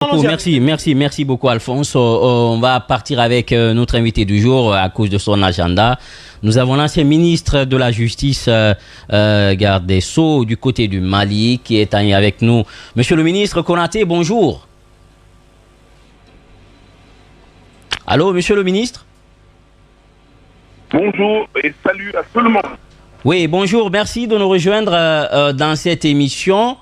Merci beaucoup Alphonse. On va partir avec notre invité du jour à cause de son agenda. Nous avons l'ancien ministre de la Justice, garde des Sceaux du côté du Mali qui est avec nous. Monsieur le ministre Konaté, bonjour. Allô, monsieur le ministre? Bonjour et salut à tout le monde. Oui, bonjour, merci de nous rejoindre dans cette émission.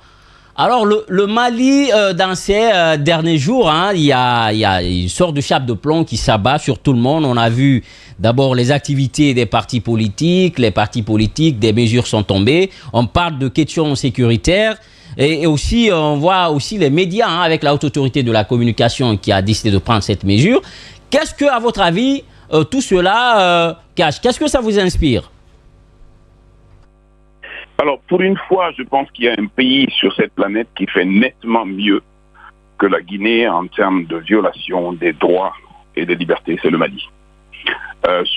Alors, le Mali, dans ces derniers jours, il y a une sorte de chape de plomb qui s'abat sur tout le monde. On a vu d'abord les activités des partis politiques. Les partis politiques, des mesures sont tombées. On parle de questions sécuritaires. Et aussi, on voit aussi les médias avec la haute autorité de la communication qui a décidé de prendre cette mesure. Qu'est-ce que, à votre avis, tout cela cache? Qu'est-ce que ça vous inspire? Alors, pour une fois, je pense qu'il y a un pays sur cette planète qui fait nettement mieux que la Guinée en termes de violation des droits et des libertés, c'est le Mali.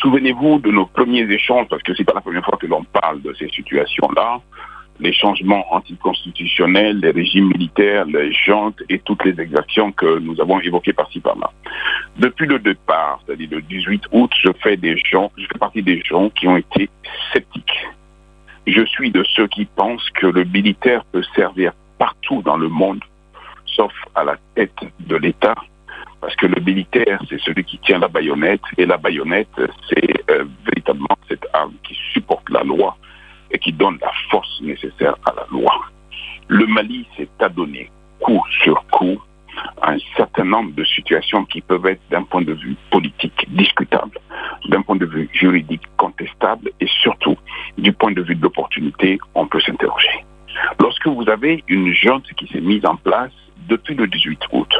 Souvenez-vous de nos premiers échanges, parce que c'est pas la première fois que l'on parle de ces situations-là, les changements anticonstitutionnels, les régimes militaires, les juntes et toutes les exactions que nous avons évoquées par-ci par-là. Depuis le départ, c'est-à-dire le 18 août, je fais partie des gens qui ont été sceptiques. Je suis de ceux qui pensent que le militaire peut servir partout dans le monde, sauf à la tête de l'État, parce que le militaire, c'est celui qui tient la baïonnette, et la baïonnette, c'est véritablement cette arme qui supporte la loi et qui donne la force nécessaire à la loi. Le Mali s'est adonné coup sur coup à un certain nombre de situations qui peuvent être d'un point de vue politique discutable, d'un point de vue juridique contestable et surtout du point de vue de l'opportunité, on peut s'interroger. Lorsque vous avez une junte qui s'est mise en place depuis le 18 août,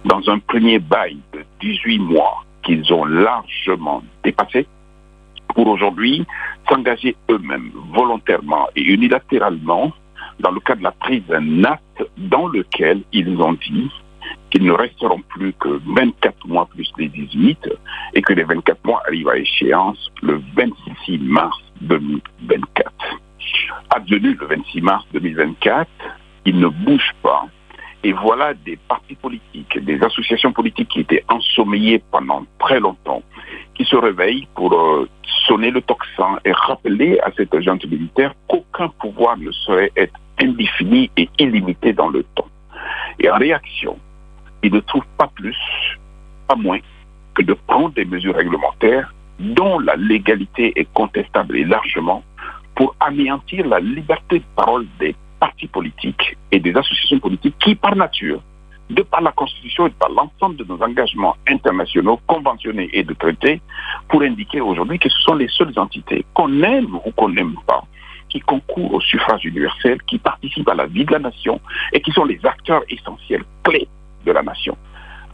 dans un premier bail de 18 mois qu'ils ont largement dépassé, pour aujourd'hui s'engager eux-mêmes volontairement et unilatéralement dans le cadre de la prise d'un acte dans lequel ils ont dit qu'ils ne resteront plus que 24 mois plus les 18 et que les 24 mois arrivent à échéance le 26 mars 2024. Advenu le 26 mars 2024, ils ne bougent pas. Et voilà des partis politiques, des associations politiques qui étaient ensommeillées pendant très longtemps, qui se réveillent pour sonner le tocsin et rappeler à cette junte militaire qu'aucun pouvoir ne saurait être indéfini et illimité dans le temps. Et en réaction, ils ne trouvent pas plus, pas moins, que de prendre des mesures réglementaires dont la légalité est contestable et largement pour anéantir la liberté de parole des partis politiques et des associations politiques qui, par nature, de par la Constitution et de par l'ensemble de nos engagements internationaux, conventionnés et de traités, pour indiquer aujourd'hui que ce sont les seules entités, qu'on aime ou qu'on n'aime pas, qui concourent au suffrage universel, qui participent à la vie de la nation et qui sont les acteurs essentiels, clés de la nation.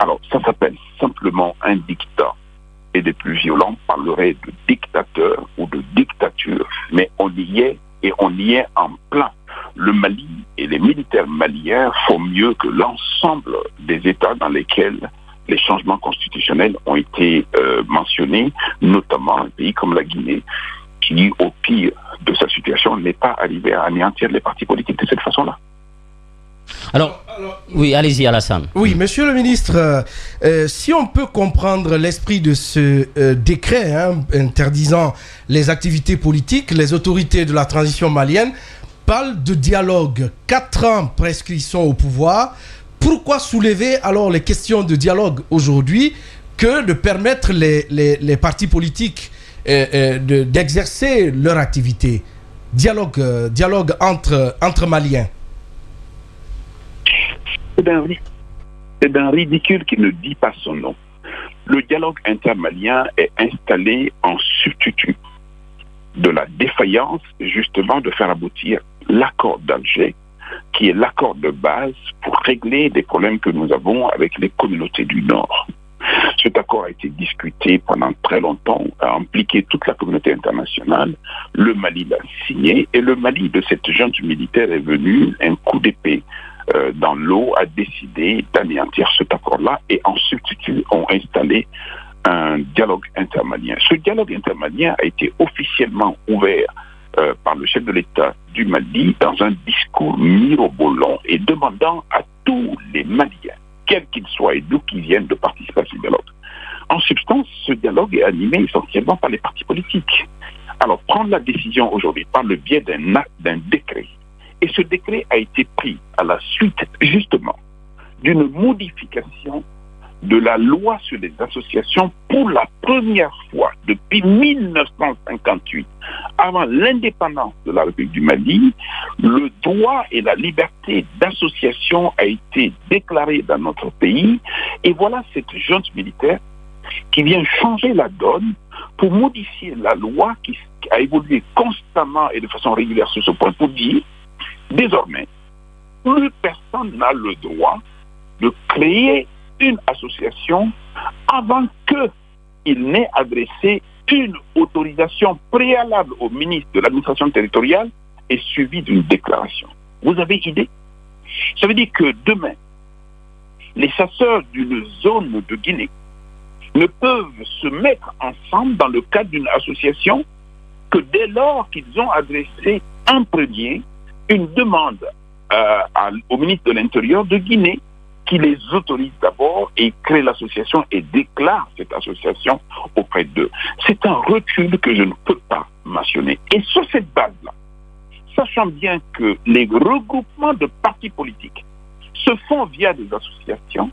Alors, ça s'appelle simplement un dictat. Et des plus violents parleraient de dictateur ou de dictature. Mais on y est et on y est en plein. Le Mali et les militaires maliens font mieux que l'ensemble des États dans lesquels les changements constitutionnels ont été mentionnés, notamment un pays comme la Guinée, qui, au pire de sa situation, n'est pas arrivé à anéantir les partis politiques de cette façon-là. Alors, oui, allez-y Alassane. Oui, monsieur le ministre, si on peut comprendre l'esprit de ce décret interdisant les activités politiques, les autorités de la transition malienne parlent de dialogue. 4 ans presque ils sont au pouvoir. Pourquoi soulever alors les questions de dialogue aujourd'hui que de permettre les partis politiques d'exercer leur activité? Dialogue entre Maliens. C'est d'un ridicule qui ne dit pas son nom. Le dialogue intermalien est installé en substitut de la défaillance, justement, de faire aboutir l'accord d'Alger, qui est l'accord de base pour régler des problèmes que nous avons avec les communautés du Nord. Cet accord a été discuté pendant très longtemps, a impliqué toute la communauté internationale. Le Mali l'a signé et le Mali de cette junte militaire est venu un coup d'épée dans l'eau, a décidé d'anéantir cet accord-là et en substitut ont installé un dialogue intermalien. Ce dialogue intermalien a été officiellement ouvert par le chef de l'État du Mali dans un discours mirobolant et demandant à tous les Maliens, quel qu'il soit et d'où qu'ils viennent, de participer à ce dialogue. En substance, ce dialogue est animé essentiellement par les partis politiques. Alors, prendre la décision aujourd'hui par le biais d'un décret, et ce décret a été pris à la suite, justement, d'une modification de la loi sur les associations pour la première fois depuis 1958, avant l'indépendance de la République du Mali, le droit et la liberté d'association a été déclaré dans notre pays. Et voilà cette junte militaire qui vient changer la donne pour modifier la loi qui a évolué constamment et de façon régulière sur ce point, pour dire, désormais, plus personne n'a le droit de créer une association avant qu'il n'ait adressé une autorisation préalable au ministre de l'administration territoriale et suivie d'une déclaration. Vous avez idée? Ça veut dire que demain, les chasseurs d'une zone de Guinée ne peuvent se mettre ensemble dans le cadre d'une association que dès lors qu'ils ont adressé en premier une demande au ministre de l'Intérieur de Guinée, qui les autorise d'abord et crée l'association et déclare cette association auprès d'eux. C'est un recul que je ne peux pas mentionner. Et sur cette base-là, sachant bien que les regroupements de partis politiques se font via des associations,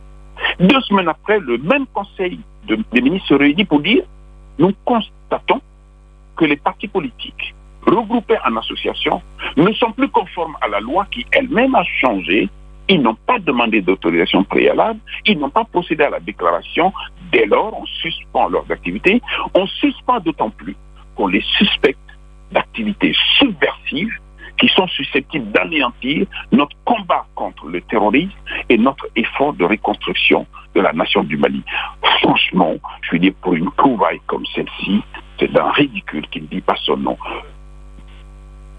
2 semaines après, le même conseil des ministres se réunit pour dire « Nous constatons que les partis politiques regroupés en association ne sont plus conformes à la loi qui elle-même a changé. Ils n'ont pas demandé d'autorisation préalable, ils n'ont pas procédé à la déclaration. Dès lors, on suspend leurs activités. On suspend d'autant plus qu'on les suspecte d'activités subversives qui sont susceptibles d'anéantir notre combat contre le terrorisme et notre effort de reconstruction de la nation du Mali. Franchement, je veux dire, pour une trouvaille comme celle-ci, c'est d'un ridicule qui ne dit pas son nom.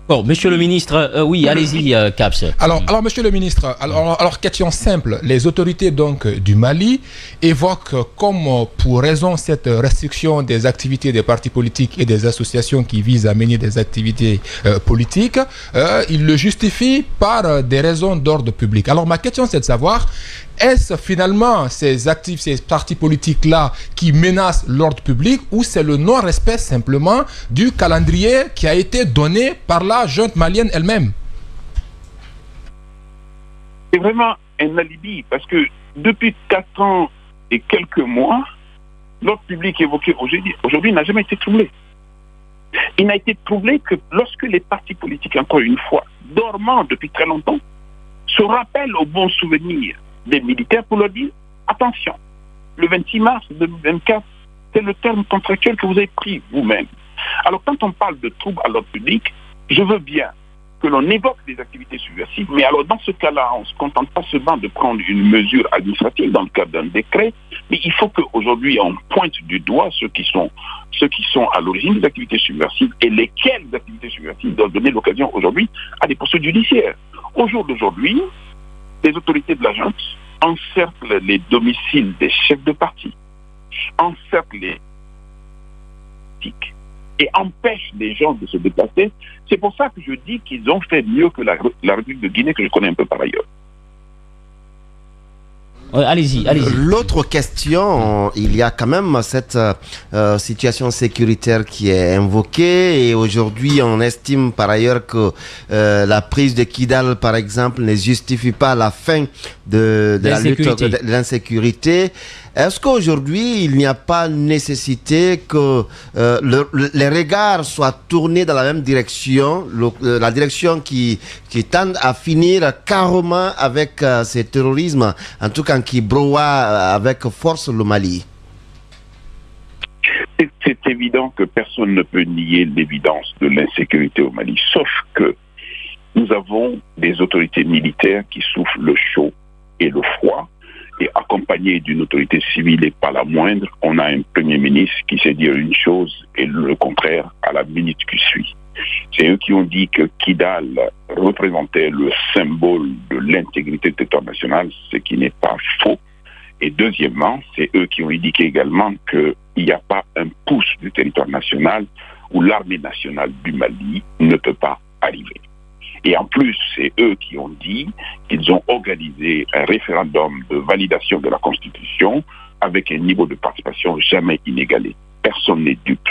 Bon, monsieur le ministre, oui, allez-y, Caps. Alors, monsieur le ministre, alors, question simple. Les autorités donc du Mali évoquent comme pour raison cette restriction des activités des partis politiques et des associations qui visent à mener des activités politiques. Ils le justifient par des raisons d'ordre public. Alors, ma question, c'est de savoir, est-ce finalement ces partis politiques-là qui menacent l'ordre public ou c'est le non-respect simplement du calendrier qui a été donné par la junte malienne elle-même? C'est vraiment un alibi parce que depuis 4 ans et quelques mois, l'ordre public évoqué aujourd'hui n'a jamais été troublé. Il n'a été troublé que lorsque les partis politiques, encore une fois, dormants depuis très longtemps, se rappellent au bon souvenir des militaires pour leur dire attention, le 26 mars 2024, c'est le terme contractuel que vous avez pris vous-même. Alors quand on parle de troubles à l'ordre public, je veux bien que l'on évoque des activités subversives, mais alors dans ce cas-là, on ne se contente pas seulement de prendre une mesure administrative dans le cadre d'un décret, mais il faut qu'aujourd'hui on pointe du doigt ceux qui sont à l'origine des activités subversives et lesquelles activités subversives doivent donner l'occasion aujourd'hui à des poursuites judiciaires. Au jour d'aujourd'hui, les autorités de la junte encerclent les domiciles des chefs de parti, encerclent les politiques et empêchent les gens de se déplacer. C'est pour ça que je dis qu'ils ont fait mieux que la République de Guinée, que je connais un peu par ailleurs. Allez-y. L'autre question, il y a quand même cette situation sécuritaire qui est invoquée et aujourd'hui on estime par ailleurs que la prise de Kidal par exemple ne justifie pas la fin de la lutte de l'insécurité. Est-ce qu'aujourd'hui il n'y a pas nécessité que les regards soient tournés dans la même direction, la direction qui tend à finir carrément avec ces terrorismes, en tout cas qui broie avec force le Mali? C'est évident que personne ne peut nier l'évidence de l'insécurité au Mali, sauf que nous avons des autorités militaires qui souffrent le chaud et le froid, et accompagné d'une autorité civile et pas la moindre, on a un premier ministre qui sait dire une chose et le contraire à la minute qui suit. C'est eux qui ont dit que Kidal représentait le symbole de l'intégrité du territoire national, ce qui n'est pas faux. Et deuxièmement, c'est eux qui ont indiqué également qu'il n'y a pas un pouce du territoire national où l'armée nationale du Mali ne peut pas arriver. Et en plus, c'est eux qui ont dit qu'ils ont organisé un référendum de validation de la Constitution avec un niveau de participation jamais inégalé. Personne n'est dupe.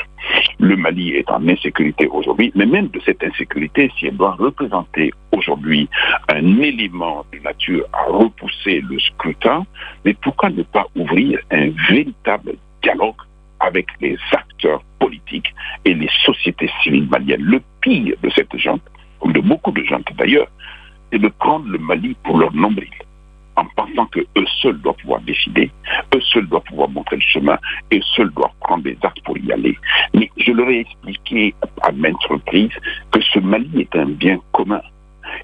Le Mali est en insécurité aujourd'hui, mais même de cette insécurité, si elle doit représenter aujourd'hui un élément de nature à repousser le scrutin, mais pourquoi ne pas ouvrir un véritable dialogue avec les acteurs politiques et les sociétés civiles maliennes? Le pire de cette junte, comme de beaucoup de juntes d'ailleurs, c'est de prendre le Mali pour leur nombril, en pensant qu'eux seuls doivent pouvoir décider, eux seuls doivent pouvoir montrer le chemin, et eux seuls doivent prendre des actes pour y aller. Mais je leur ai expliqué à maintes reprises que ce Mali est un bien commun.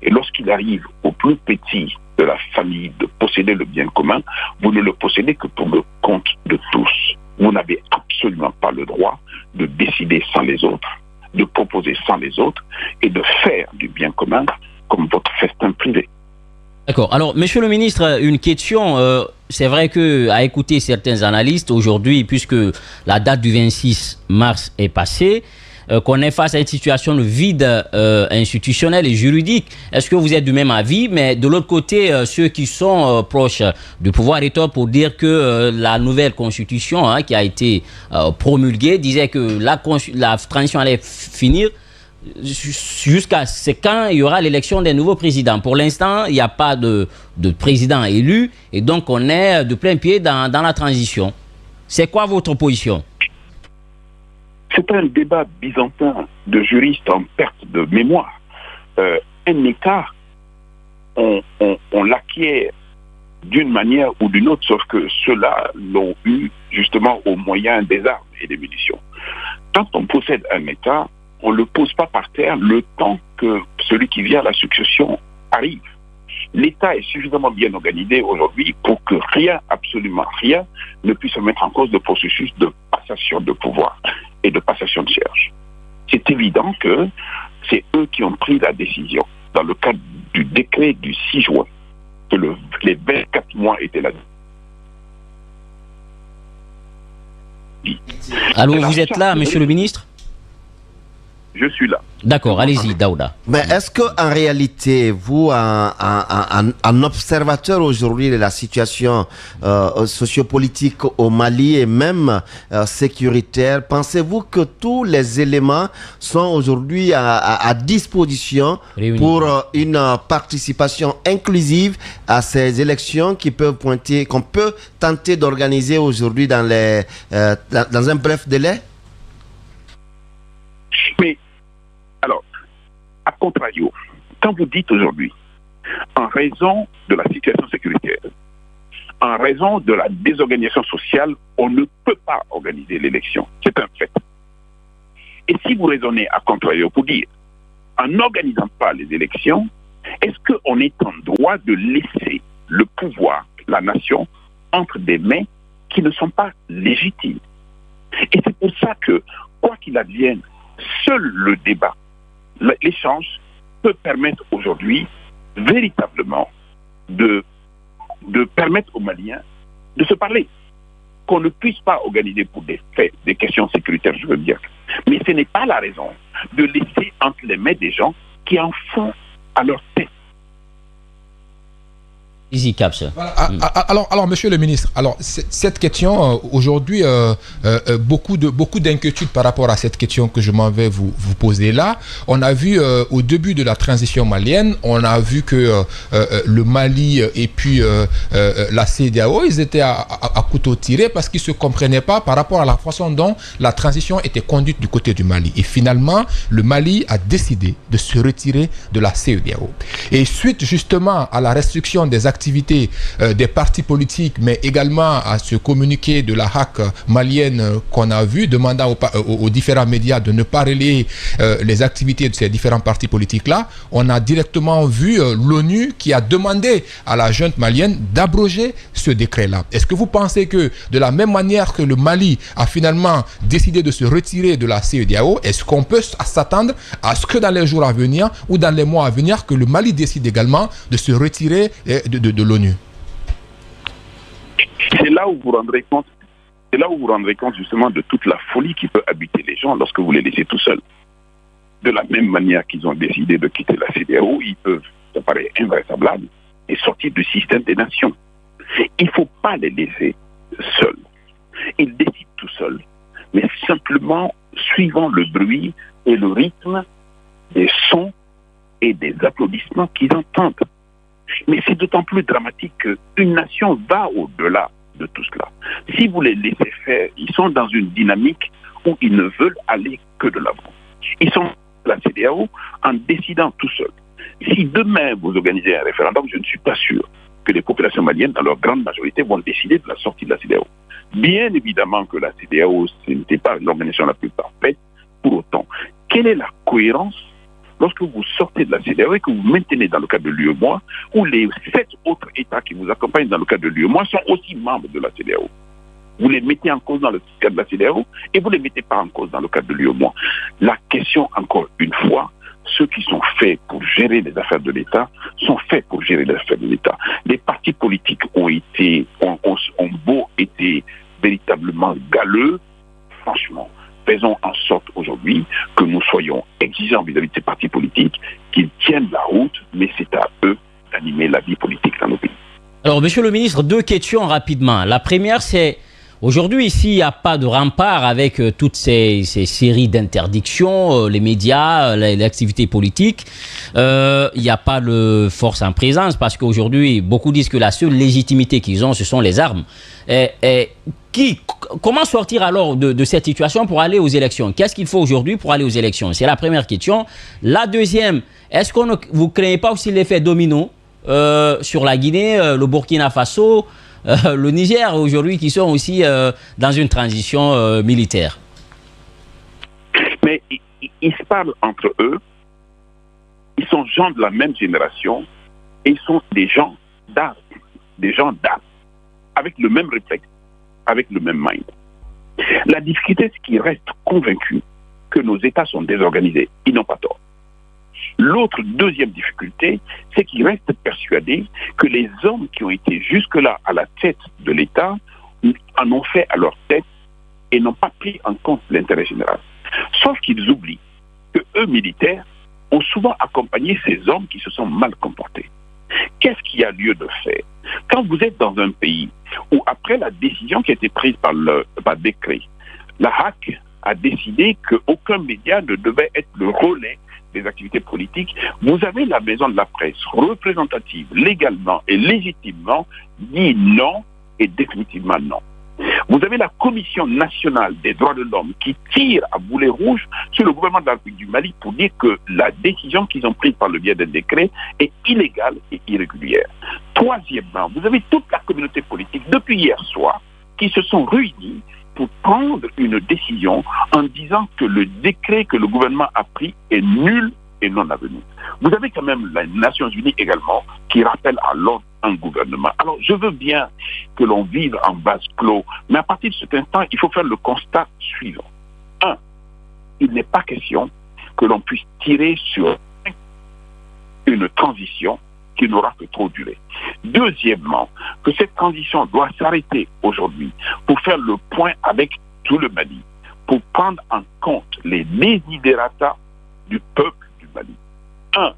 Et lorsqu'il arrive au plus petit de la famille de posséder le bien commun, vous ne le possédez que pour le compte de tous. Vous n'avez absolument pas le droit de décider sans les autres, de proposer sans les autres, et de faire du bien commun comme votre festin privé. D'accord. Alors, monsieur le ministre, une question. C'est vrai que à écouter certains analystes aujourd'hui, puisque la date du 26 mars est passée, qu'on est face à une situation de vide institutionnel et juridique. Est-ce que vous êtes du même avis? Mais de l'autre côté, ceux qui sont proches du pouvoir état pour dire que la nouvelle constitution qui a été promulguée disait que la transition allait finir jusqu'à quand il y aura l'élection des nouveaux présidents. Pour l'instant, il n'y a pas de président élu et donc on est de plein pied dans la transition. C'est quoi votre position? C'est un débat byzantin de juristes en perte de mémoire. Un État, on l'acquiert d'une manière ou d'une autre, sauf que ceux-là l'ont eu justement au moyen des armes et des munitions. Quand on possède un État, on ne le pose pas par terre le temps que celui qui vient à la succession arrive. L'État est suffisamment bien organisé aujourd'hui pour que rien, absolument rien, ne puisse mettre en cause le processus de passation de pouvoir et de passation de siège. C'est évident que c'est eux qui ont pris la décision, dans le cadre du décret du 6 juin, que les 24 mois étaient là. Allô, vous êtes là, monsieur le ministre? Je suis là. D'accord, allez-y, Daouda. Mais est-ce qu'en réalité, vous, en observateur aujourd'hui de la situation sociopolitique au Mali et même sécuritaire, pensez-vous que tous les éléments sont aujourd'hui à disposition pour une participation inclusive à ces élections qu'on peut tenter d'organiser aujourd'hui dans un bref délai? Mais, alors, à contrario, quand vous dites aujourd'hui, en raison de la situation sécuritaire, en raison de la désorganisation sociale, on ne peut pas organiser l'élection. C'est un fait. Et si vous raisonnez à contrario pour dire, en n'organisant pas les élections, est-ce qu'on est en droit de laisser le pouvoir, la nation, entre des mains qui ne sont pas légitimes? Et c'est pour ça que, quoi qu'il advienne, seul le débat, l'échange peut permettre aujourd'hui véritablement de permettre aux Maliens de se parler. Qu'on ne puisse pas organiser pour des faits, des questions sécuritaires, je veux dire. Mais ce n'est pas la raison de laisser entre les mains des gens qui en font à leur tête. Easy Caps. Alors, monsieur le ministre, cette question, aujourd'hui, beaucoup d'inquiétudes par rapport à cette question que je m'en vais vous poser là. On a vu au début de la transition malienne, on a vu que le Mali et puis la CEDEAO, ils étaient à couteau tiré parce qu'ils ne se comprenaient pas par rapport à la façon dont la transition était conduite du côté du Mali. Et finalement, le Mali a décidé de se retirer de la CEDEAO. Et suite justement à la restriction des activités des partis politiques, mais également à ce communiqué de la HAC malienne qu'on a vu, demandant aux différents médias de ne pas relayer les activités de ces différents partis politiques-là, on a directement vu l'ONU qui a demandé à la junte malienne d'abroger ce décret-là. Est-ce que vous pensez que, de la même manière que le Mali a finalement décidé de se retirer de la CEDEAO, est-ce qu'on peut s'attendre à ce que dans les jours à venir ou dans les mois à venir, que le Mali décide également de se retirer de l'ONU? C'est là où vous rendrez compte. C'est là où vous rendrez compte justement de toute la folie qui peut habiter les gens lorsque vous les laissez tout seuls. De la même manière qu'ils ont décidé de quitter la CEDEAO, ils peuvent, ça paraît invraisemblable, et sortir du système des nations. Il ne faut pas les laisser seuls. Ils décident tout seuls, mais simplement suivant le bruit et le rythme des sons et des applaudissements qu'ils entendent. Mais c'est d'autant plus dramatique qu'une nation va au-delà de tout cela. Si vous les laissez faire, ils sont dans une dynamique où ils ne veulent aller que de l'avant. Ils sont la CEDEAO en décidant tout seuls. Si demain vous organisez un référendum, je ne suis pas sûr que les populations maliennes, dans leur grande majorité, vont décider de la sortie de la CEDEAO. Bien évidemment que la CEDEAO, ce n'était pas l'organisation la plus parfaite. Pour autant, quelle est la cohérence lorsque vous sortez de la CEDEAO et que vous maintenez dans le cadre de l'UEMOA, où les 7 autres États qui vous accompagnent dans le cadre de l'UEMOA sont aussi membres de la CEDEAO? Vous les mettez en cause dans le cadre de la CEDEAO et vous ne les mettez pas en cause dans le cadre de l'UEMOA. La question, encore une fois, ceux qui sont faits pour gérer les affaires de l'État sont faits pour gérer les affaires de l'État. Les partis politiques ont beau été véritablement galeux, franchement. Faisons en sorte aujourd'hui que nous soyons exigeants vis-à-vis de ces partis politiques, qu'ils tiennent la route, mais c'est à eux d'animer la vie politique dans nos pays. Alors, monsieur le ministre, 2 questions rapidement. La première, c'est aujourd'hui, ici, il n'y a pas de rempart avec toutes ces séries d'interdictions, les médias, les activités politiques. Il n'y a pas de force en présence parce qu'aujourd'hui, beaucoup disent que la seule légitimité qu'ils ont, ce sont les armes. Comment sortir alors de cette situation pour aller aux élections? Qu'est-ce qu'il faut aujourd'hui pour aller aux élections? C'est la première question. La deuxième, est-ce que vous ne créez pas aussi l'effet domino sur la Guinée, le Burkina Faso, le Niger aujourd'hui qui sont aussi dans une transition militaire? Mais ils se parlent entre eux, ils sont gens de la même génération et ils sont des gens d'art, avec le même réflexe, avec le même mind. La difficulté, c'est qu'ils restent convaincus que nos États sont désorganisés. Ils n'ont pas tort. L'autre deuxième difficulté, c'est qu'ils restent persuadés que les hommes qui ont été jusque-là à la tête de l'État en ont fait à leur tête et n'ont pas pris en compte l'intérêt général. Sauf qu'ils oublient que eux, militaires, ont souvent accompagné ces hommes qui se sont mal comportés. Qu'est-ce qu'il y a lieu de faire? Quand vous êtes dans un pays où, après la décision qui a été prise par décret, la HAC a décidé qu'aucun média ne devait être le relais des activités politiques, vous avez la maison de la presse représentative, légalement et légitimement, dit non et définitivement non. Vous avez la Commission nationale des droits de l'homme qui tire à boulet rouge sur le gouvernement de la République du Mali pour dire que la décision qu'ils ont prise par le biais d'un décret est illégale et irrégulière. Troisièmement, vous avez toute la communauté politique depuis hier soir qui se sont réunis pour prendre une décision en disant que le décret que le gouvernement a pris est nul et non avenu. Vous avez quand même les Nations Unies également qui rappellent à l'ordre un gouvernement. Alors, je veux bien que l'on vive en vase clos, mais à partir de cet instant, il faut faire le constat suivant. 1. Il n'est pas question que l'on puisse tirer sur une transition qui n'aura que trop duré. Deuxièmement, que cette transition doit s'arrêter aujourd'hui pour faire le point avec tout le Mali, pour prendre en compte les desiderata du peuple du Mali. 1.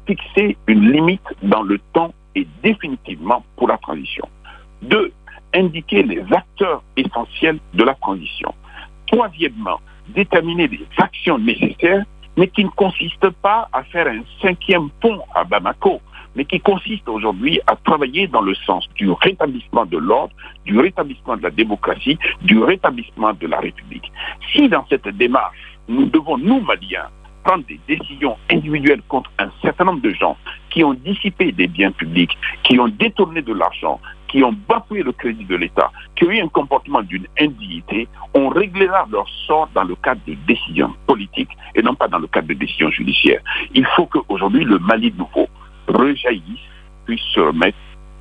Fixer une limite dans le temps et définitivement pour la transition. 2. Indiquer les acteurs essentiels de la transition. Troisièmement, déterminer les actions nécessaires, mais qui ne consistent pas à faire un 5e pont à Bamako, mais qui consiste aujourd'hui à travailler dans le sens du rétablissement de l'ordre, du rétablissement de la démocratie, du rétablissement de la République. Si dans cette démarche, nous devons, nous, Maliens, prendre des décisions individuelles contre un certain nombre de gens qui ont dissipé des biens publics, qui ont détourné de l'argent, qui ont bafoué le crédit de l'État, qui ont eu un comportement d'une indignité, on réglera leur sort dans le cadre de décisions politiques et non pas dans le cadre de décisions judiciaires. Il faut qu'aujourd'hui, le Mali nouveau rejaillisse, puisse se remettre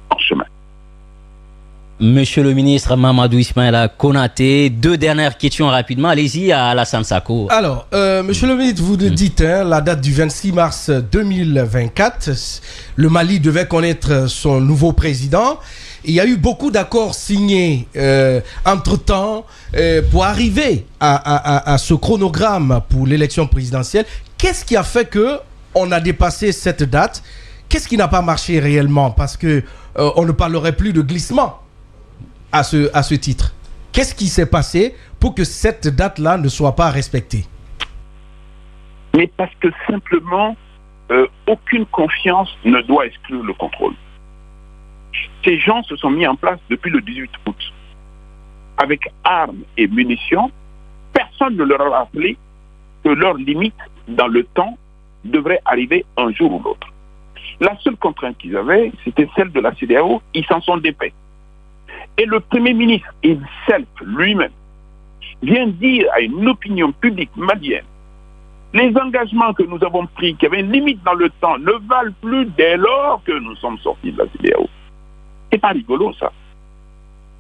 en chemin. Monsieur le ministre Mamadou Ismaïla Konaté, 2 dernières questions rapidement. Allez-y à Alassane Sako. Alors, monsieur le ministre, vous le dites, la date du 26 mars 2024, le Mali devait connaître son nouveau président. Il y a eu beaucoup d'accords signés entre-temps pour arriver à ce chronogramme pour l'élection présidentielle. qu'est-ce qui a fait qu'on a dépassé cette date? Qu'est-ce qui n'a pas marché réellement? Parce que on ne parlerait plus de glissement à ce titre. Qu'est-ce qui s'est passé pour que cette date-là ne soit pas respectée? Mais parce que simplement, aucune confiance ne doit exclure le contrôle. Ces gens se sont mis en place depuis le 18 août. Avec armes et munitions, personne ne leur a rappelé que leur limite dans le temps devrait arriver un jour ou l'autre. La seule contrainte qu'ils avaient, c'était celle de la CEDEAO. Ils s'en sont défaits. Et le Premier ministre, himself, lui-même, vient dire à une opinion publique malienne, les engagements que nous avons pris, qui avaient une limite dans le temps, ne valent plus dès lors que nous sommes sortis de la CEDEAO. C'est pas rigolo, ça.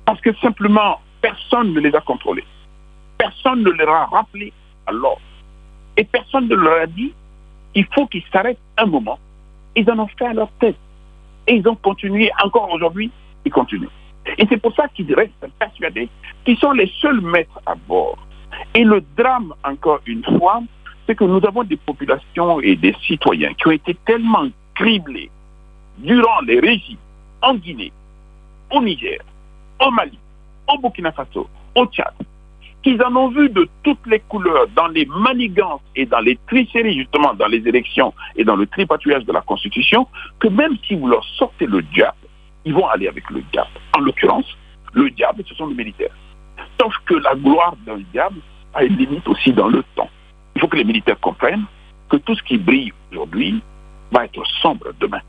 Parce que simplement, personne ne les a contrôlés. Personne ne leur a rappelé à l'ordre. Et personne ne leur a dit qu'il faut qu'ils s'arrêtent un moment. Ils en ont fait à leur tête. Et ils ont continué, encore aujourd'hui, ils continuent. Et c'est pour ça qu'ils restent persuadés qu'ils sont les seuls maîtres à bord. Et le drame, encore une fois, c'est que nous avons des populations et des citoyens qui ont été tellement criblés durant les régimes en Guinée, au Niger, au Mali, au Burkina Faso, au Tchad, qu'ils en ont vu de toutes les couleurs dans les manigances et dans les tricheries, justement, dans les élections et dans le tripatouillage de la Constitution, que même si vous leur sortez le diable, ils vont aller avec le diable. En l'occurrence, le diable, ce sont les militaires. Sauf que la gloire d'un diable a une limite aussi dans le temps. Il faut que les militaires comprennent que tout ce qui brille aujourd'hui va être sombre demain.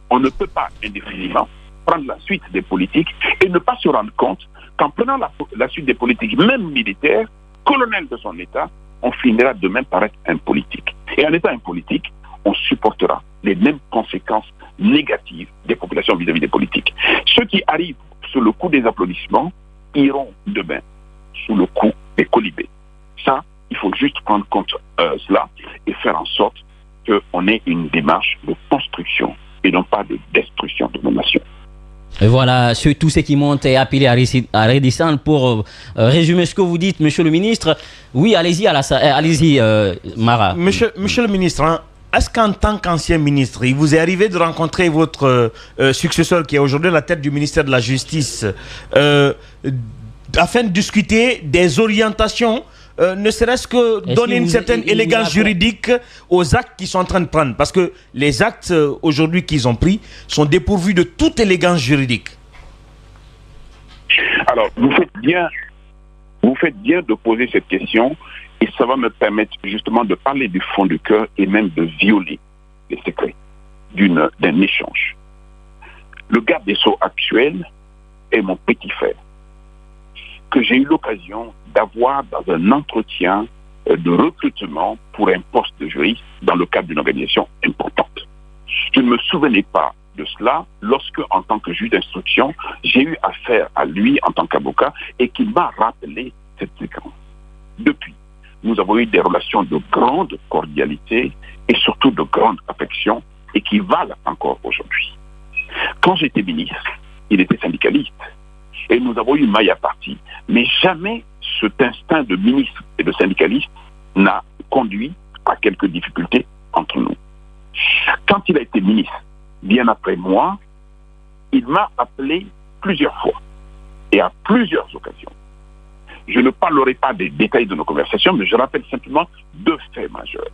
On ne peut pas indéfiniment prendre la suite des politiques et ne pas se rendre compte qu'en prenant la suite des politiques, même militaires, colonels de son État, on finira demain par être impolitique. Et en étant impolitique, on supportera les mêmes conséquences négatives des populations vis-à-vis des politiques. Ceux qui arrivent sous le coup des applaudissements iront demain sous le coup des colibés. Ça, il faut juste prendre compte cela et faire en sorte qu'on ait une démarche de construction et non pas de destruction de nos nations. Et voilà, tous ceux qui montent et appelés à redescendre pour résumer ce que vous dites, monsieur le ministre. Oui, allez-y, Mara. Monsieur le ministre, hein, est-ce qu'en tant qu'ancien ministre, il vous est arrivé de rencontrer votre successeur qui est aujourd'hui à la tête du ministère de la Justice afin de discuter des orientations, ne serait-ce que donner une certaine élégance juridique aux actes qu'ils sont en train de prendre? Parce que les actes aujourd'hui qu'ils ont pris sont dépourvus de toute élégance juridique. Alors, vous faites bien de poser cette question et ça va me permettre justement de parler du fond du cœur et même de violer les secrets d'un échange. Le garde des Sceaux actuel est mon petit frère, que j'ai eu l'occasion d'avoir dans un entretien de recrutement pour un poste de juriste dans le cadre d'une organisation importante. Je ne me souvenais pas de cela lorsque, en tant que juge d'instruction, j'ai eu affaire à lui en tant qu'avocat et qu'il m'a rappelé cette séquence. Depuis, nous avons eu des relations de grande cordialité et surtout de grande affection et qui valent encore aujourd'hui. Quand j'étais ministre, il était syndicaliste. Et nous avons eu maille à partie. Mais jamais cet instinct de ministre et de syndicaliste n'a conduit à quelques difficultés entre nous. Quand il a été ministre, bien après moi, il m'a appelé plusieurs fois et à plusieurs occasions. Je ne parlerai pas des détails de nos conversations, mais je rappelle simplement deux faits majeurs.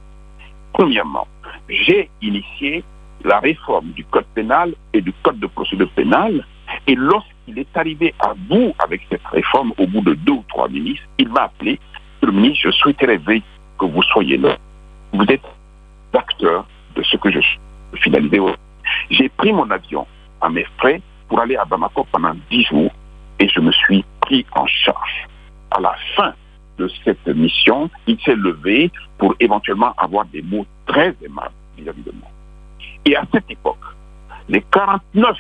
Premièrement, j'ai initié la réforme du code pénal et du code de procédure pénale. Et lorsqu'il est arrivé à bout avec cette réforme, au bout de 2 ou 3 ministres, il m'a appelé. Le ministre, je souhaiterais que vous soyez là. Vous êtes acteur de ce que je suis finalisé. J'ai pris mon avion à mes frais pour aller à Bamako pendant 10 jours et je me suis pris en charge. À la fin de cette mission, il s'est levé pour éventuellement avoir des mots très aimables vis-à-vis de moi. Et à cette époque, les 49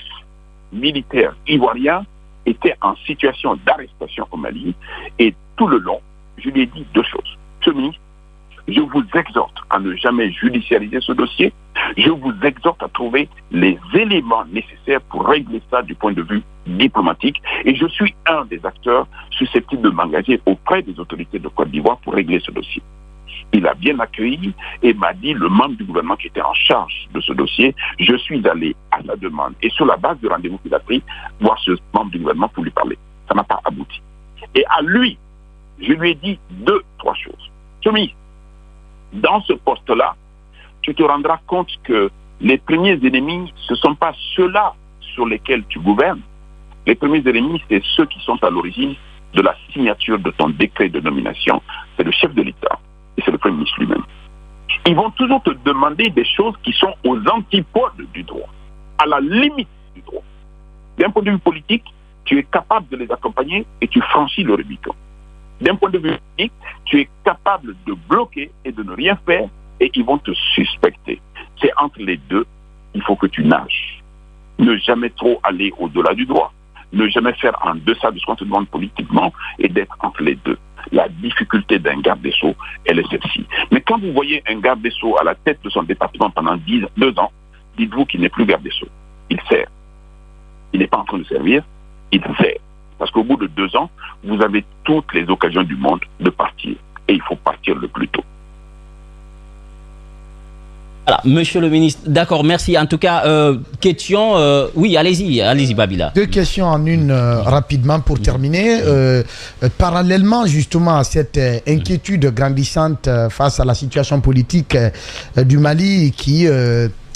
militaires ivoiriens étaient en situation d'arrestation au Mali et tout le long, je lui ai dit 2 choses. Monsieur le ministre, je vous exhorte à ne jamais judiciariser ce dossier. Je vous exhorte à trouver les éléments nécessaires pour régler ça du point de vue diplomatique. Et je suis un des acteurs susceptibles de m'engager auprès des autorités de Côte d'Ivoire pour régler ce dossier. Il a bien accueilli et m'a dit, le membre du gouvernement qui était en charge de ce dossier, je suis allé à sa demande et sur la base du rendez-vous qu'il a pris, voir ce membre du gouvernement pour lui parler. Ça n'a pas abouti. Et à lui, je lui ai dit 2, 3 choses. Chemise, dans ce poste-là, tu te rendras compte que les premiers ennemis, ce ne sont pas ceux-là sur lesquels tu gouvernes. Les premiers ennemis, c'est ceux qui sont à l'origine de la signature de ton décret de nomination. C'est le chef de l'État et c'est le Premier ministre lui-même. Ils vont toujours te demander des choses qui sont aux antipodes du droit, à la limite du droit. D'un point de vue politique, tu es capable de les accompagner et tu franchis le Rubicon. D'un point de vue politique, tu es capable de bloquer et de ne rien faire et ils vont te suspecter. C'est entre les deux, il faut que tu nages. Ne jamais trop aller au-delà du droit. Ne jamais faire en deçà de ce qu'on te demande politiquement et d'être entre les deux. La difficulté d'un garde des Sceaux, elle est celle-ci. Mais quand vous voyez un garde des Sceaux à la tête de son département pendant 2 ans, dites-vous qu'il n'est plus garde des Sceaux. Il sert. Il n'est pas en train de servir, il sert. Parce qu'au bout de 2 ans, vous avez toutes les occasions du monde de partir. Et il faut partir le plus tôt. Voilà, monsieur le ministre, d'accord, merci. En tout cas, question... oui, allez-y, Babila. 2 questions en une rapidement pour terminer. Parallèlement justement à cette inquiétude grandissante face à la situation politique du Mali qui...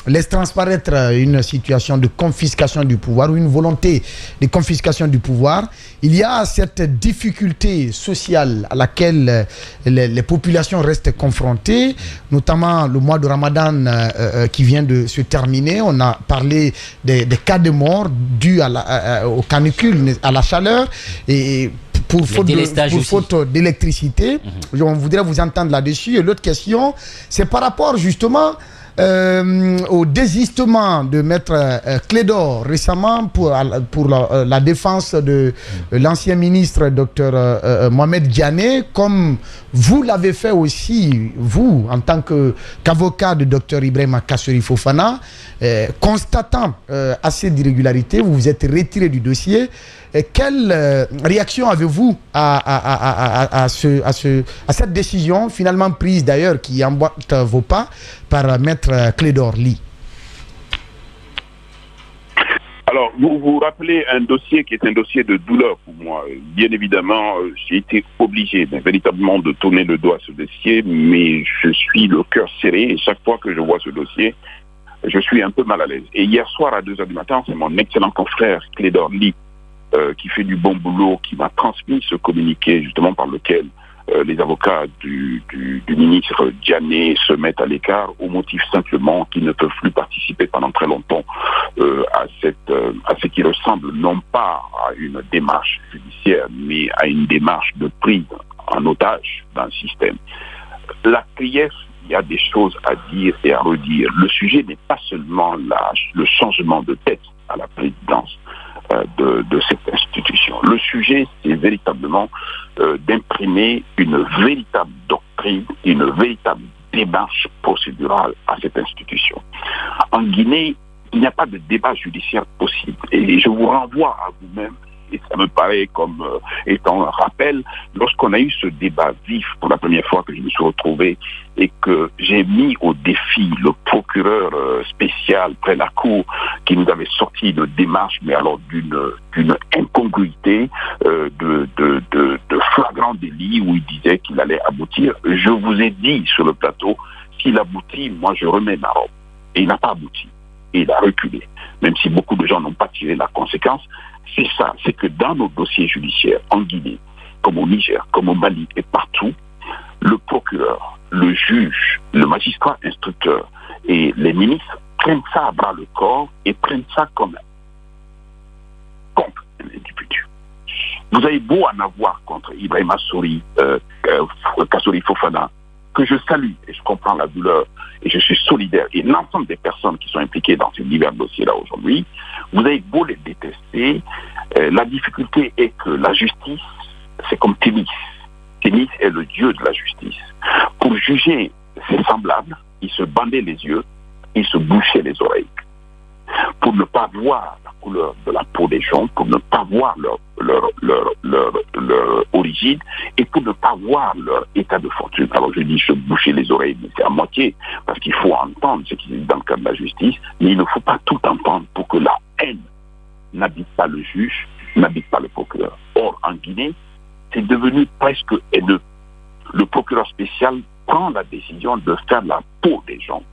laisse transparaître une situation de confiscation du pouvoir ou une volonté de confiscation du pouvoir. Il y a cette difficulté sociale à laquelle les populations restent confrontées, notamment le mois de Ramadan qui vient de se terminer. On a parlé des cas de mort dus aux canicules, à la chaleur et pour faute d'électricité. On voudrait vous entendre là-dessus. Et l'autre question, c'est par rapport justement au désistement de Maître Clédor récemment pour la défense de l'ancien ministre Dr Mohamed Diané, comme vous l'avez fait aussi, vous, en tant qu'avocat de Dr Ibrahima Kassori Fofana, constatant assez d'irrégularités, vous vous êtes retiré du dossier. Quelle réaction avez-vous à cette décision finalement prise d'ailleurs qui emboîte vos pas par Maître Clédor Ly? Alors, vous vous rappelez un dossier qui est un dossier de douleur pour moi. Bien évidemment, j'ai été obligé véritablement de tourner le dos à ce dossier, mais je suis le cœur serré et chaque fois que je vois ce dossier, je suis un peu mal à l'aise. Et hier soir à 2h du matin, c'est mon excellent confrère Clédor Ly qui fait du bon boulot, qui m'a transmis ce communiqué justement par lequel les avocats du ministre Diané se mettent à l'écart au motif simplement qu'ils ne peuvent plus participer pendant très longtemps à ce qui ressemble non pas à une démarche judiciaire, mais à une démarche de prise en otage d'un système. La CRIEF, il y a des choses à dire et à redire. Le sujet n'est pas seulement le changement de tête à la présidence de cette institution. Le sujet, c'est véritablement d'imprimer une véritable doctrine, une véritable démarche procédurale à cette institution. En Guinée, il n'y a pas de débat judiciaire possible. Et je vous renvoie à vous-même, et ça me paraît comme étant un rappel, lorsqu'on a eu ce débat vif pour la première fois que je me suis retrouvé et que j'ai mis au défi le procureur spécial près la cour qui nous avait sorti de démarche, mais alors d'une incongruité, de flagrant délit où il disait qu'il allait aboutir. Je vous ai dit sur le plateau, s'il aboutit, moi je remets ma robe. Et il n'a pas abouti. Et il a reculé. Même si beaucoup de gens n'ont pas tiré la conséquence, c'est ça, c'est que dans nos dossiers judiciaires, en Guinée, comme au Niger, comme au Mali et partout, le procureur, le juge, le magistrat instructeur et les ministres prennent ça à bras le corps et prennent ça comme contre un individu. Vous avez beau en avoir contre Ibrahima Kassori Fofana, que je salue et je comprends la douleur et je suis solidaire, et l'ensemble des personnes qui sont impliquées dans ces divers dossiers-là aujourd'hui, vous avez beau les détester, la difficulté est que la justice, c'est comme Thémis. Thémis est le dieu de la justice. Pour juger ses semblables, il se bandait les yeux, il se bouchait les oreilles. pour ne pas voir la couleur de la peau des gens, pour ne pas voir leur origine et pour ne pas voir leur état de fortune. Alors je dis, se boucher les oreilles, mais c'est à moitié, parce qu'il faut entendre ce qui est dans le cadre de la justice, mais il ne faut pas tout entendre pour que la haine n'habite pas le juge, n'habite pas le procureur. Or, en Guinée, c'est devenu presque haineux. Le procureur spécial prend la décision de faire la peau des gens.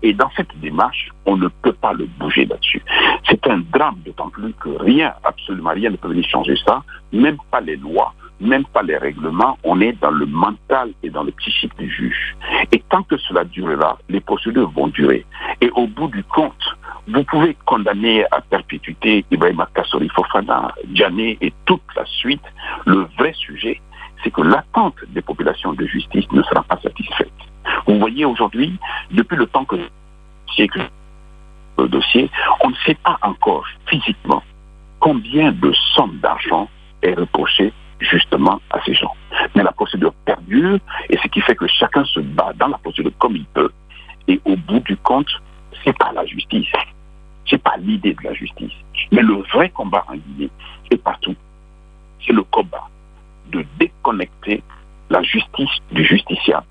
Et dans cette démarche, on ne peut pas le bouger là-dessus. C'est un drame, d'autant plus que rien, absolument rien ne peut venir changer ça, même pas les lois, même pas les règlements. On est dans le mental et dans le psychique du juge. Et tant que cela durera, les procédures vont durer. Et au bout du compte, vous pouvez condamner à perpétuité Ibrahima Kassori Fofana, Djané et toute la suite. Le vrai sujet, c'est que l'attente des populations de justice ne sera pas satisfaite. Vous voyez aujourd'hui, depuis le temps que le dossier, on ne sait pas encore physiquement combien de sommes d'argent est reproché justement à ces gens. Mais la procédure perdure et ce qui fait que chacun se bat dans la procédure comme il peut. Et au bout du compte, c'est pas la justice, c'est pas l'idée de la justice. Mais le vrai combat en Guinée et partout, c'est le combat de déconnecter la justice du justiciable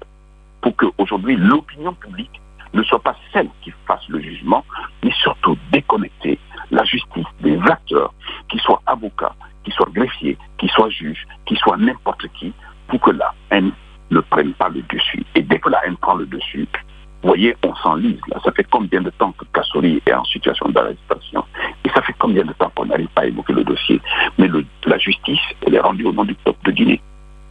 pour qu'aujourd'hui l'opinion publique ne soit pas celle qui fasse le jugement, mais surtout déconnecter la justice des acteurs, qu'ils soient avocats, qu'ils soient greffiers, qu'ils soient juges, qu'ils soient n'importe qui, pour que la haine ne prenne pas le dessus. Et dès que la haine prend le dessus, vous voyez, on s'enlise là. Ça fait combien de temps que Kassori est en situation d'arrestation? Et ça fait combien de temps qu'on n'arrive pas à évoquer le dossier? Mais la justice, elle est rendue au nom du peuple de Guinée.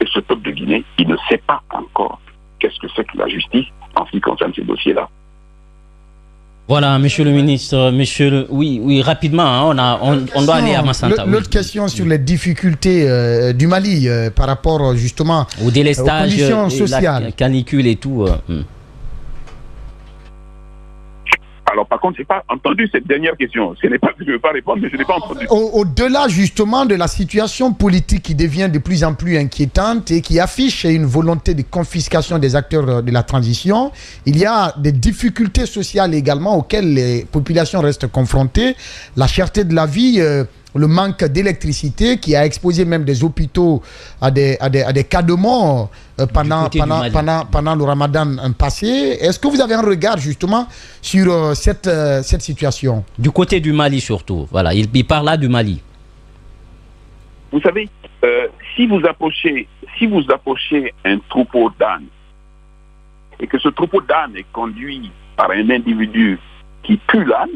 Et ce peuple de Guinée, il ne sait pas encore qu'est-ce que c'est que la justice en ce qui concerne ces dossiers-là. Voilà, monsieur le ministre, oui, rapidement, hein, on doit aller à Massanta. L'autre question sur les difficultés du Mali par rapport justement au délestage, aux conditions sociales. La canicule et tout. Alors, par contre, je n'ai pas entendu cette dernière question. Je ne veux pas répondre, mais je n'ai pas entendu. Au-delà, justement, de la situation politique qui devient de plus en plus inquiétante et qui affiche une volonté de confiscation des acteurs de la transition, il y a des difficultés sociales également auxquelles les populations restent confrontées. La cherté de la vie, le manque d'électricité qui a exposé même des hôpitaux à des cas de mort pendant le ramadan passé. Est-ce que vous avez un regard justement sur cette situation? Du côté du Mali surtout, voilà, il parle là du Mali. Vous savez, si vous approchez un troupeau d'ânes et que ce troupeau d'ânes est conduit par un individu qui pue l'âne,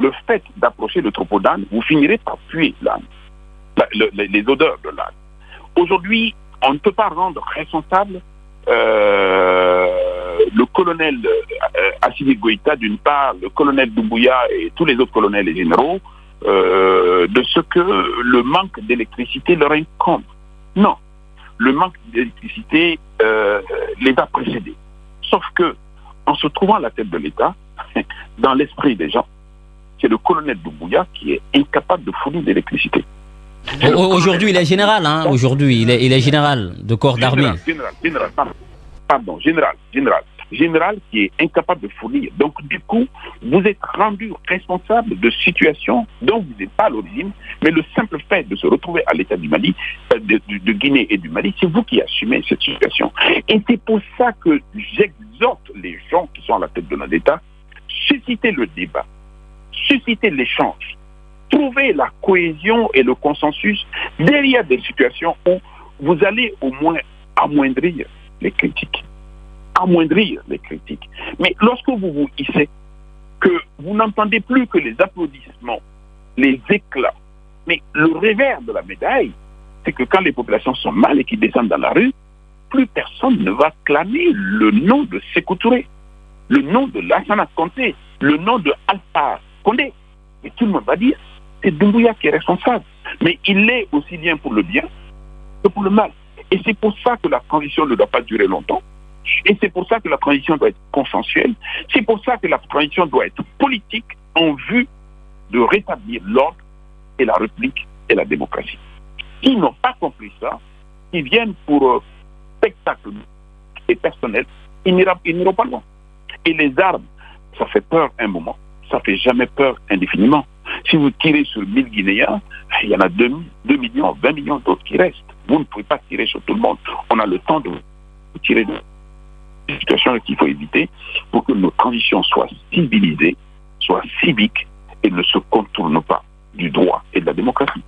le fait d'approcher le troupeau d'âne, vous finirez par puer l'âne, les odeurs de l'âne. Aujourd'hui, on ne peut pas rendre responsable le colonel Assimi Goïta, d'une part, le colonel Doumbouya et tous les autres colonels et généraux, de ce que le manque d'électricité leur incombe. Non, le manque d'électricité les a précédés. Sauf que, en se trouvant à la tête de l'État, dans l'esprit des gens, c'est le colonel Doumbouya qui est incapable de fournir d'électricité. Aujourd'hui, il est général, hein. Aujourd'hui, il est général de corps d'armée. Général qui est incapable de fournir. Donc, du coup, vous êtes rendu responsable de situations dont vous n'êtes pas à l'origine, mais le simple fait de se retrouver à l'état du Mali, de Guinée et du Mali, c'est vous qui assumez cette situation. Et c'est pour ça que j'exhorte les gens qui sont à la tête de notre État, susciter le débat, susciter l'échange, trouver la cohésion et le consensus derrière des situations où vous allez au moins amoindrir les critiques. Mais lorsque vous vous hissez, que vous n'entendez plus que les applaudissements, les éclats, mais le revers de la médaille, c'est que quand les populations sont mal et qu'ils descendent dans la rue, plus personne ne va clamer le nom de Sékou Touré, le nom de Lassana Conté, le nom de Alpha Condé. Et tout le monde va dire, c'est Doumbouya qui est responsable. Mais il l'est aussi bien pour le bien que pour le mal. Et c'est pour ça que la transition ne doit pas durer longtemps. Et c'est pour ça que la transition doit être consensuelle. C'est pour ça que la transition doit être politique en vue de rétablir l'ordre et la république et la démocratie. S'ils n'ont pas compris ça, ils viennent pour spectacle et personnel, ils n'iront pas loin. Et les armes, ça fait peur un moment, ça ne fait jamais peur indéfiniment. Si vous tirez sur 1000 Guinéens, il y en a 2 millions, 20 millions d'autres qui restent. Vous ne pouvez pas tirer sur tout le monde. On a le temps de tirer de la situation qu'il faut éviter pour que nos transitions soient civilisées, soient civiques et ne se contournent pas du droit et de la démocratie.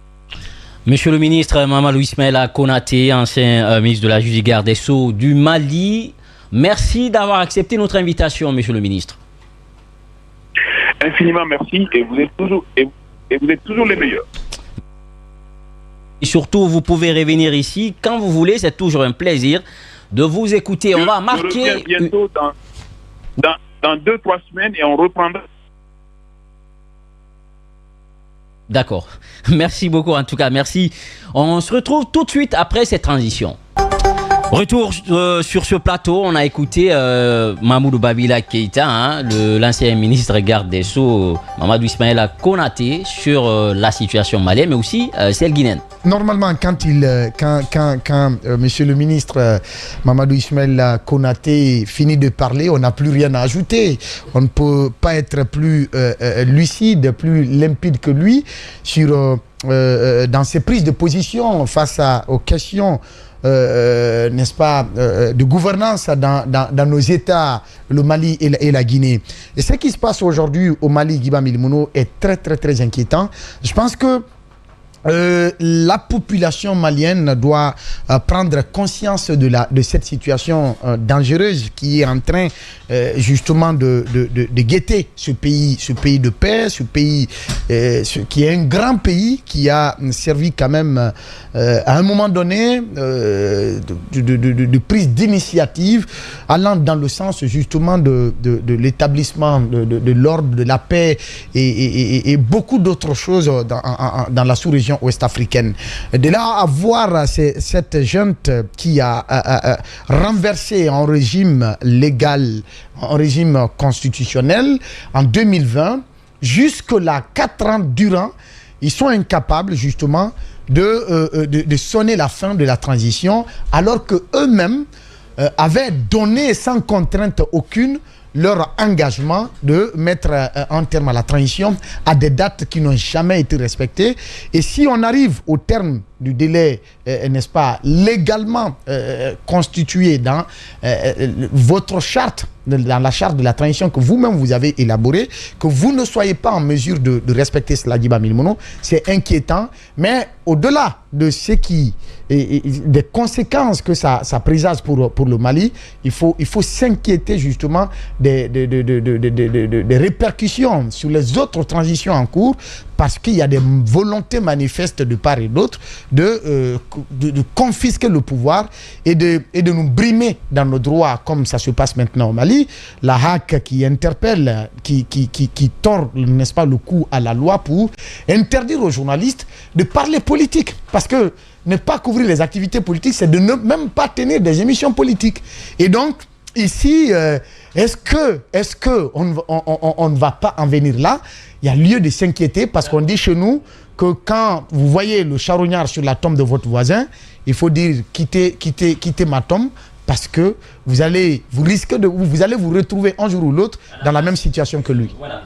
Monsieur le ministre Mamadou Ismaïla Konaté, ancien ministre de la Justice et garde des Sceaux du Mali, merci d'avoir accepté notre invitation, monsieur le ministre. Infiniment merci et vous êtes toujours les meilleurs. Et surtout, vous pouvez revenir ici quand vous voulez, c'est toujours un plaisir de vous écouter. On va marquer... Je reviens bientôt dans 2-3 semaines et on reprendra. D'accord. Merci beaucoup en tout cas, merci. On se retrouve tout de suite après cette transition. Retour sur ce plateau, on a écouté Mamoudou Babila Keïta, l'ancien ministre garde des Sceaux, Mamadou Ismaïla Konaté, sur la situation malienne, mais aussi celle guinéenne. Normalement, quand monsieur le ministre Mamadou Ismaïla Konaté finit de parler, on n'a plus rien à ajouter. On ne peut pas être plus lucide, plus limpide que lui sur, dans ses prises de position face aux questions n'est-ce pas, de gouvernance dans nos États, le Mali et la Guinée. Et ce qui se passe aujourd'hui au Mali, Guiba Milimono, est très très très inquiétant. Je pense que la population malienne doit prendre conscience de cette situation dangereuse qui est en train justement de guetter ce pays de paix, ce pays qui est un grand pays qui a servi quand même à un moment donné de prise d'initiative allant dans le sens justement de l'établissement de l'ordre, de la paix et beaucoup d'autres choses dans la sous-région ouest-africaine. De là à voir cette junte qui a renversé un régime légal, un régime constitutionnel en 2020, jusque-là, 4 ans durant, ils sont incapables justement de sonner la fin de la transition, alors qu'eux-mêmes avaient donné sans contrainte aucune leur engagement de mettre un terme à la transition à des dates qui n'ont jamais été respectées. Et si on arrive au terme du délai, n'est-ce pas, légalement constitué dans votre charte, dans la charte de la transition que vous-même vous avez élaborée, que vous ne soyez pas en mesure de respecter cela, Guiba Milimono, c'est inquiétant. Mais au-delà de ce qui des conséquences que ça présage pour le Mali, il faut s'inquiéter justement des répercussions sur les autres transitions en cours, parce qu'il y a des volontés manifestes de part et d'autre de confisquer le pouvoir et de nous brimer dans nos droits, comme ça se passe maintenant au Mali. La HAC qui interpelle, qui tord, n'est-ce pas, le cou à la loi pour interdire aux journalistes de parler politique. Parce que ne pas couvrir les activités politiques, c'est de ne même pas tenir des émissions politiques. Et donc, ici, est-ce que on ne va pas en venir là? Il y a lieu de s'inquiéter, parce qu'on dit chez nous que quand vous voyez le charognard sur la tombe de votre voisin, il faut dire quittez ma tombe, parce que vous allez vous retrouver un jour ou l'autre dans la même situation que lui. Voilà.